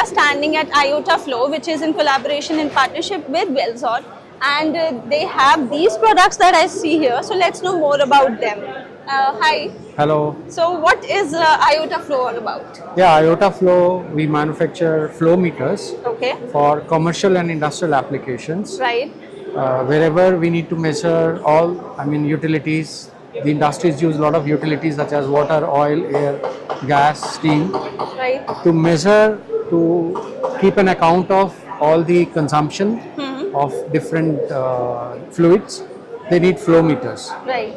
are standing at IOTA Flow, which is in collaboration in partnership with Wellzod, and they have these products that I see here. So let's know more about them. Hi. Hello. So what is IOTA Flow all about? Yeah, IOTA Flow, we manufacture flow meters Okay. for commercial and industrial applications. Right. Wherever we need to measure utilities, the industries use a lot of utilities such as water, oil, air, gas, steam. Right. To measure, to keep an account of all the consumption of different fluids, they need flow meters. Right.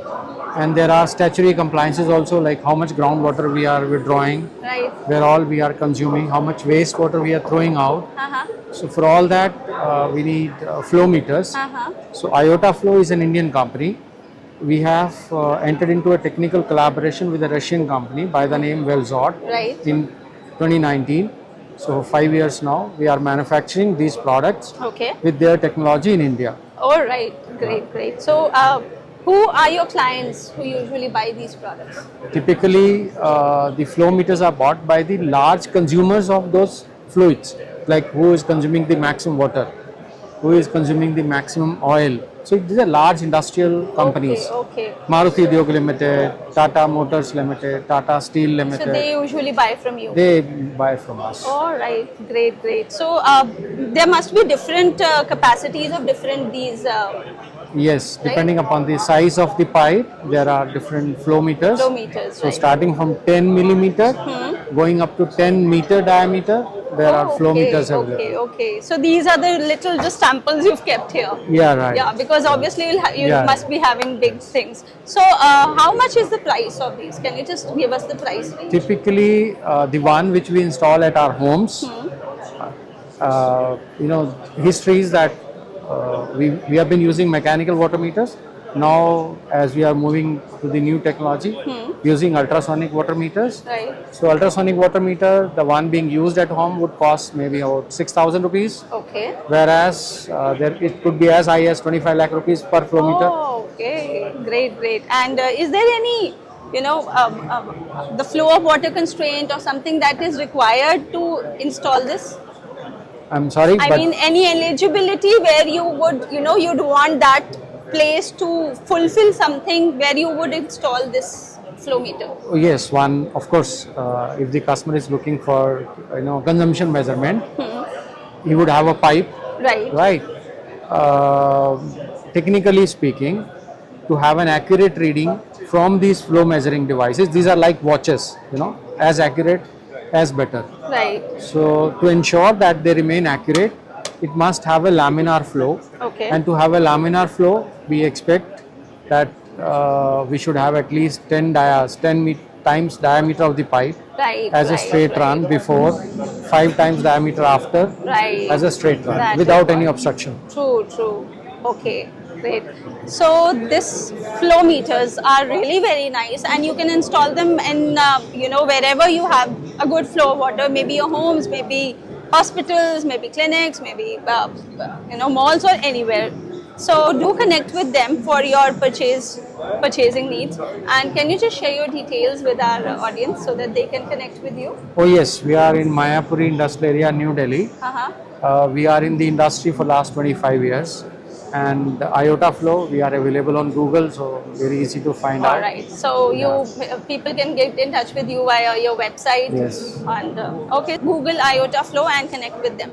And there are statutory compliances also, like how much groundwater we are withdrawing, Right. where all we are consuming, how much wastewater we are throwing out. Uh-huh. So for all that, we need flow meters. Uh-huh. So IOTA Flow is an Indian company. We have entered into a technical collaboration with a Russian company by the name Wellzod Right. in 2019. So 5 years now, we are manufacturing these products Okay. with their technology in India. All right. Great. Great. So who are your clients who usually buy these products? Typically, the flow meters are bought by the large consumers of those fluids, like who is consuming the maximum water, who is consuming the maximum oil. So these are large industrial companies. Okay. Maruti Udyog Limited, Tata Motors Limited, Tata Steel So Limited. they usually buy from you. They buy from us. All right, great, great. So there must be different capacities of different these Yes, depending upon the size of the pipe, there are different flow meters. flow meters. So Right? starting from 10 millimeter, going up to 10 meter diameter, there are flow meters available. Okay, okay. So these are the little just samples you've kept here. Yeah, right. Yeah, because obviously you Yeah. must be having big things. So how much is the price of these? Can you just give us the price range? Typically, the one which we install at our homes, history is that we have been using mechanical water meters. Now, as we are moving to the new technology, using ultrasonic water meters. Right. So, ultrasonic water meter, the one being used at home would cost maybe about 6,000 rupees, Okay. whereas it could be as high as 25 lakh rupees per flow meter. Oh, okay. Great, great. And is there any, the flow of water constraint or something that is required to install this? I'm sorry, I but mean, any eligibility where you would, you'd want that place to fulfill something where you would install this flow meter? yes, one, of course, if the customer is looking for, consumption measurement, he would have a pipe, Right. right? Technically speaking, to have an accurate reading from these flow measuring devices, these are like watches, as accurate as better. Right. So to ensure that they remain accurate, it must have a laminar flow. Okay. And to have a laminar flow, we expect that we should have at least 10 times diameter of the pipe Right. as a right, straight right. run before, 5 times diameter after Right. as a straight run That without is any what- obstruction. True, true. Okay, great. So this flow meters are really very nice, and you can install them in wherever you have a good flow of water, maybe your homes, maybe hospitals, maybe clinics, maybe malls or anywhere. So do connect with them for your purchasing needs. And can you just share your details with our audience so that they can connect with you? Oh yes, we are in Mayapuri Industrial Area, New Delhi. Uh-huh. We are in the industry for last 25 years. And IOTA Flow, we are available on Google, so very easy to find All out. right. So people can get in touch with you via your website. Yes. And Google IOTA Flow and connect with them.